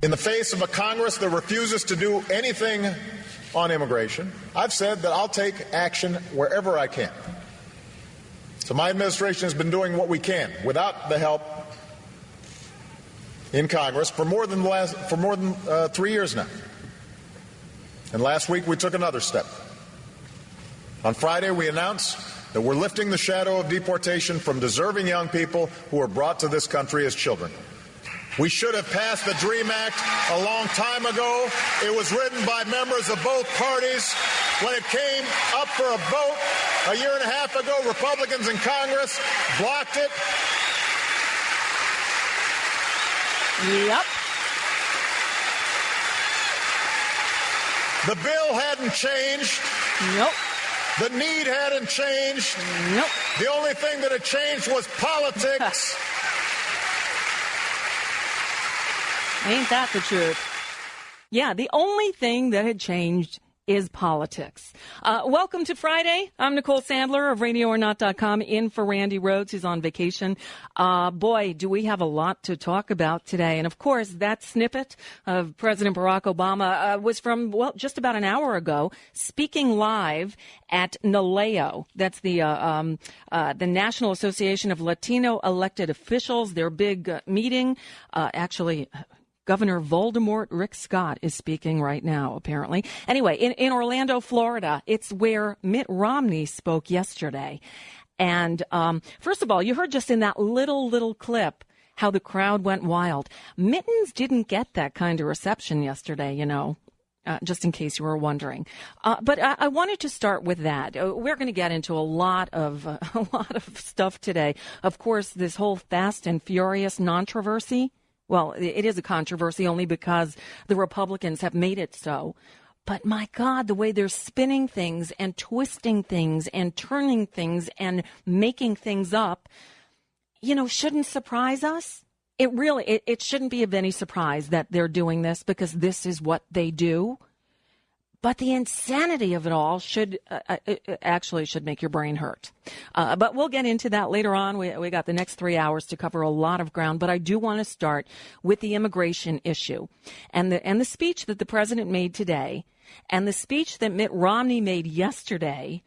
In the face of a Congress that refuses to do anything on immigration, I've said that I'll take action wherever I can. So my administration has been doing what we can without the help in Congress for more than 3 years now. And last week we took another step. On Friday we announced that we're lifting the shadow of deportation from deserving young people who are brought to this country as children. We should have passed the DREAM Act a long time ago. It was written by members of both parties. When it came up for a vote a year and a half ago, Republicans in Congress blocked it. Yep. The bill hadn't changed. Nope. The need hadn't changed. Nope. The only thing that had changed was politics. Ain't that the truth? Yeah, the only thing that had changed is politics. Welcome to Friday. I'm NicoleSandler of RadioOrNot.com, in for Randi Rhodes, who's on vacation. Boy, do we have a lot to talk about today. And, of course, that snippet of President Barack Obama was from, well, just about an hour ago, speaking live at NALEO. That's the National Association of Latino Elected Officials, their big meeting. Governor Voldemort Rick Scott is speaking right now, apparently. Anyway, in Orlando, Florida, it's where Mitt Romney spoke yesterday. And first of all, you heard just in that little clip how the crowd went wild. Mittens didn't get that kind of reception yesterday, you know. Just in case you were wondering. But I wanted to start with that. We're going to get into a lot of stuff today. Of course, this whole Fast and Furious controversy. Well, it is a controversy only because the Republicans have made it so. But my God, the way they're spinning things and twisting things and turning things and making things up, you know, shouldn't surprise us. It shouldn't be of any surprise that they're doing this, because this is what they do. But the insanity of it all should make your brain hurt. But we'll get into that later on. We got the next 3 hours to cover a lot of ground. But I do want to start with the immigration issue and the speech that the president made today, and the speech that Mitt Romney made yesterday,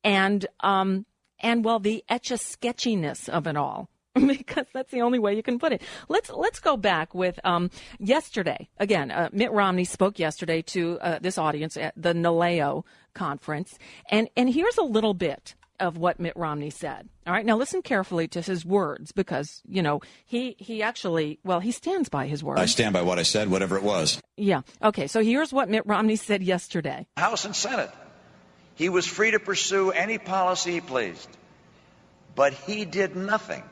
and the etch-a-sketchiness of it all. Because that's the only way you can put it. Let's go back with yesterday. Again, Mitt Romney spoke yesterday to this audience at the NALEO conference, and here's a little bit of what Mitt Romney said. All right, now listen carefully to his words, because you know he stands by his words. I stand by what I said, whatever it was. Yeah. Okay. So here's what Mitt Romney said yesterday. House and Senate, he was free to pursue any policy he pleased, but he did nothing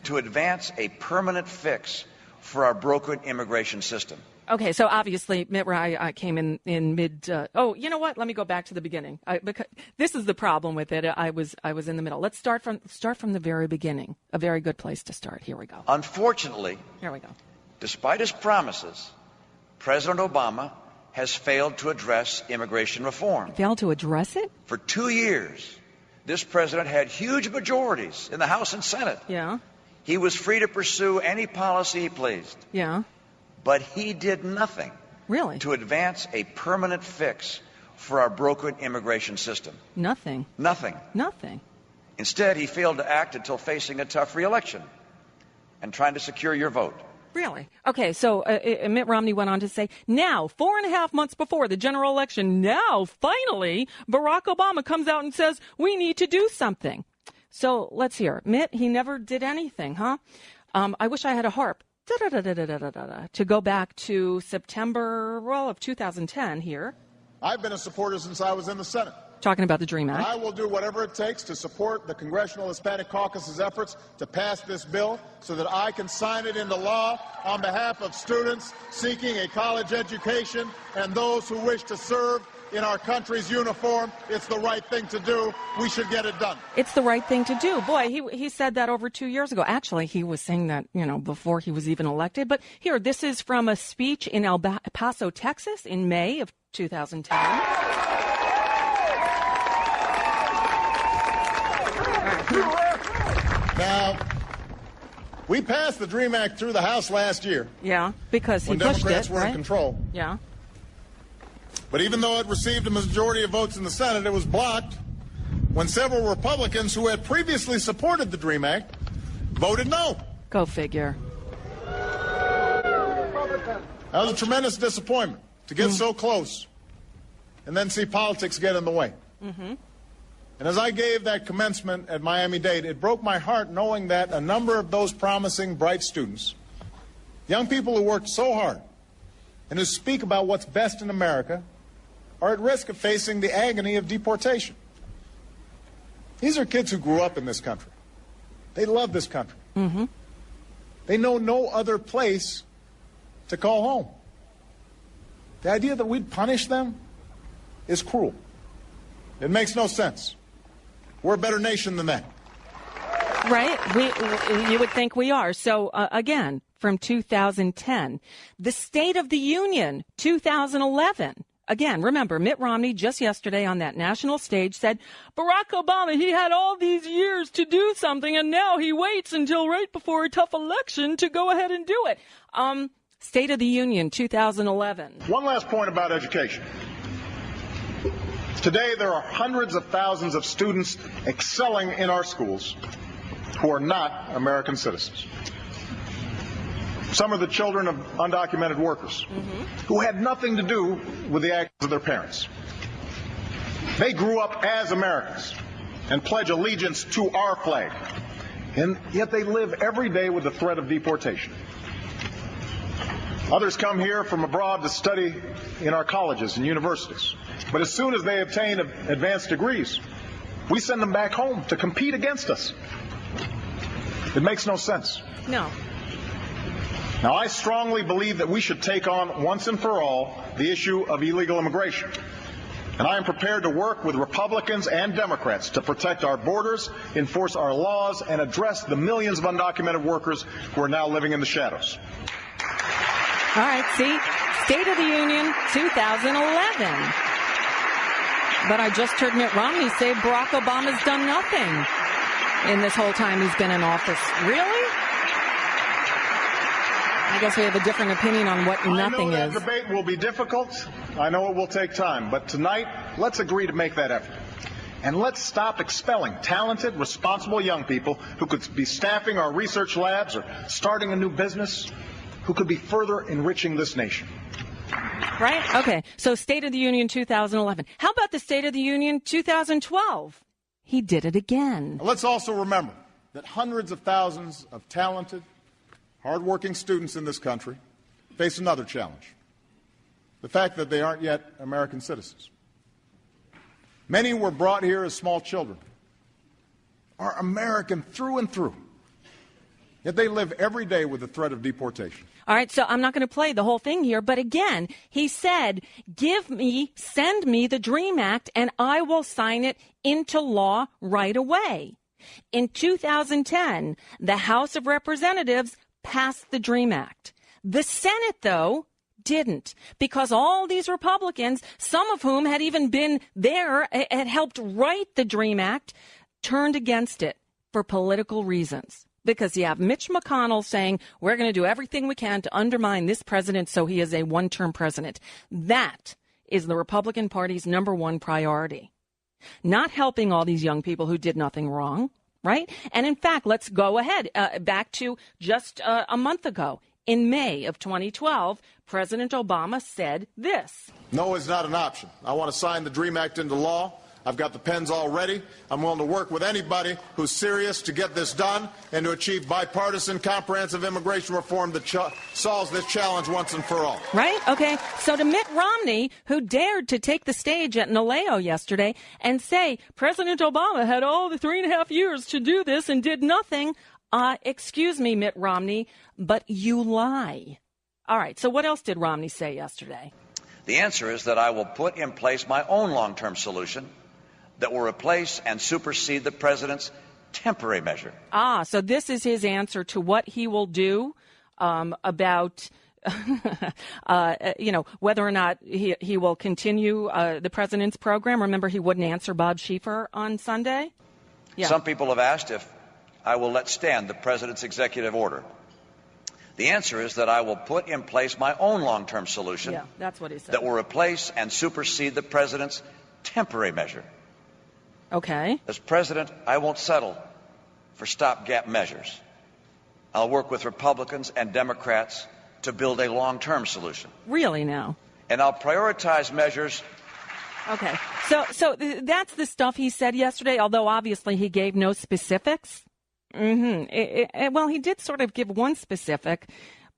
to advance a permanent fix for our broken immigration system. Okay, so obviously, Mitt Romney came in mid. You know what? Let me go back to the beginning, because this is the problem with it. I was in the middle. Let's start from the very beginning. A very good place to start. Here we go. Unfortunately, here we go. Despite his promises, President Obama has failed to address immigration reform. Failed to address it? For 2 years, this president had huge majorities in the House and Senate. Yeah. He was free to pursue any policy he pleased. Yeah. But he did nothing. Really? To advance a permanent fix for our broken immigration system. Nothing. Nothing. Nothing. Instead, he failed to act until facing a tough re-election and trying to secure your vote. Really? Okay, so Mitt Romney went on to say, now, 4.5 months before the general election, now, finally, Barack Obama comes out and says, we need to do something. So let's hear. Mitt, he never did anything, huh? I wish I had a harp to go back to September, of 2010 here. I've been a supporter since I was in the Senate. Talking about the DREAM Act. I will do whatever it takes to support the Congressional Hispanic Caucus's efforts to pass this bill so that I can sign it into law on behalf of students seeking a college education and those who wish to serve in our country's uniform. It's the right thing to do. We should get it done. It's the right thing to do. Boy, he said that over 2 years ago. Actually, he was saying that, before he was even elected. But here, this is from a speech in El Paso, Texas in May of 2010. Now, We passed the DREAM Act through the House last year. Yeah, because he when pushed Democrats it, were right? in control. Yeah. But even though it received a majority of votes in the Senate, it was blocked when several Republicans who had previously supported the DREAM Act voted no. Go figure. That was a tremendous disappointment to get so close and then see politics get in the way. Mm-hmm. And as I gave that commencement at Miami-Dade, it broke my heart knowing that a number of those promising, bright students, young people who worked so hard and who speak about what's best in America, are at risk of facing the agony of deportation. These are kids who grew up in this country. They love this country. Mm-hmm. They know no other place to call home. The idea that we'd punish them is cruel. It makes no sense. We're a better nation than that. Right. You would think we are. So, again, from 2010, the State of the Union, 2011. Again, remember, Mitt Romney just yesterday on that national stage said, Barack Obama, he had all these years to do something, and now he waits until right before a tough election to go ahead and do it. State of the Union, 2011. One last point about education. Today, there are hundreds of thousands of students excelling in our schools who are not American citizens. Some are the children of undocumented workers who had nothing to do with the actions of their parents. They grew up as Americans and pledge allegiance to our flag, and yet they live every day with the threat of deportation. Others come here from abroad to study in our colleges and universities, but as soon as they obtain advanced degrees, we send them back home to compete against us. It makes no sense. No. Now, I strongly believe that we should take on once and for all the issue of illegal immigration. And I am prepared to work with Republicans and Democrats to protect our borders, enforce our laws, and address the millions of undocumented workers who are now living in the shadows. All right, see, State of the Union, 2011. But I just heard Mitt Romney say Barack Obama's done nothing in this whole time he's been in office. Really? I guess we have a different opinion on what nothing is. I know that debate will be difficult. I know it will take time. But tonight, let's agree to make that effort. And let's stop expelling talented, responsible young people who could be staffing our research labs or starting a new business, who could be further enriching this nation. Right? Okay. So State of the Union 2011. How about the State of the Union 2012? He did it again. Let's also remember that hundreds of thousands of talented, hardworking students in this country face another challenge: the fact that they aren't yet American citizens. Many were brought here as small children, are American through and through, yet they live every day with the threat of deportation. All right, so I'm not going to play the whole thing here, but again, he said, send me the DREAM Act, and I will sign it into law right away. In 2010, the House of Representatives passed the DREAM Act. The Senate, though, didn't, because all these Republicans, some of whom had even been there, had helped write the DREAM Act, turned against it for political reasons. Because you have Mitch McConnell saying, we're going to do everything we can to undermine this president so he is a one-term president. That is the Republican Party's number one priority. Not helping all these young people who did nothing wrong, right? And in fact, let's go ahead, back to just a month ago. In May of 2012, President Obama said this. No is not an option. I want to sign the DREAM Act into law. I've got the pens all ready. I'm willing to work with anybody who's serious to get this done and to achieve bipartisan, comprehensive immigration reform that solves this challenge once and for all. Right? Okay. So to Mitt Romney, who dared to take the stage at NALEO yesterday and say President Obama had all the 3.5 years to do this and did nothing, excuse me, Mitt Romney, but you lie. All right. So what else did Romney say yesterday? The answer is that I will put in place my own long-term solution that will replace and supersede the president's temporary measure. So this is his answer to what he will do about, whether or not he will continue the president's program. Remember, he wouldn't answer Bob Schieffer on Sunday? Yeah. Some people have asked if I will let stand the president's executive order. The answer is that I will put in place my own long-term solution. Yeah, that's what he said. That will replace and supersede the president's temporary measure. Okay. As president, I won't settle for stopgap measures. I'll work with Republicans and Democrats to build a long-term solution. Really now? And I'll prioritize measures. Okay. So that's the stuff he said yesterday, although obviously he gave no specifics. Well, he did sort of give one specific,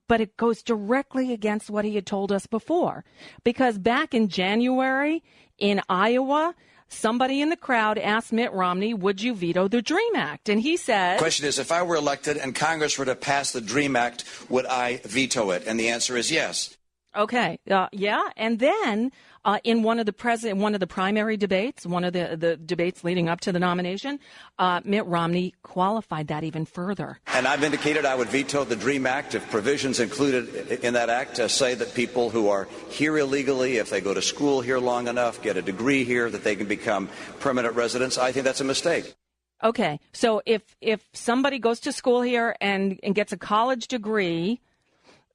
but it goes directly against what he had told us before. Because back in January in Iowa, somebody in the crowd asked Mitt Romney, would you veto the DREAM Act? And he said... The question is, if I were elected and Congress were to pass the DREAM Act, would I veto it? And the answer is yes. Okay. Yeah. And then in one of the primary debates, one of the debates leading up to the nomination, Mitt Romney qualified that even further. And I've indicated I would veto the DREAM Act if provisions included in that act say that people who are here illegally, if they go to school here long enough, get a degree here, that they can become permanent residents. I think that's a mistake. Okay. So if somebody goes to school here and gets a college degree,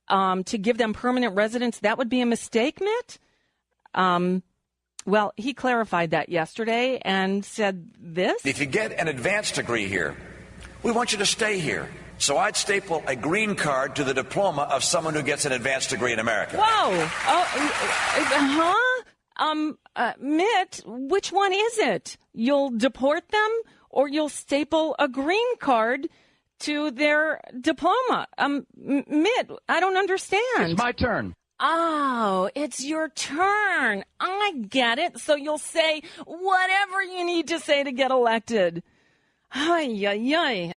to give them permanent residence, that would be a mistake, Mitt? Well, he clarified that yesterday and said this. If you get an advanced degree here, we want you to stay here. So I'd staple a green card to the diploma of someone who gets an advanced degree in America. Whoa. Mitt, which one is it? You'll deport them or you'll staple a green card to their diploma? Mitt, I don't understand. It's my turn. Oh, it's your turn. I get it. So you'll say whatever you need to say to get elected. Ay, ay, ay.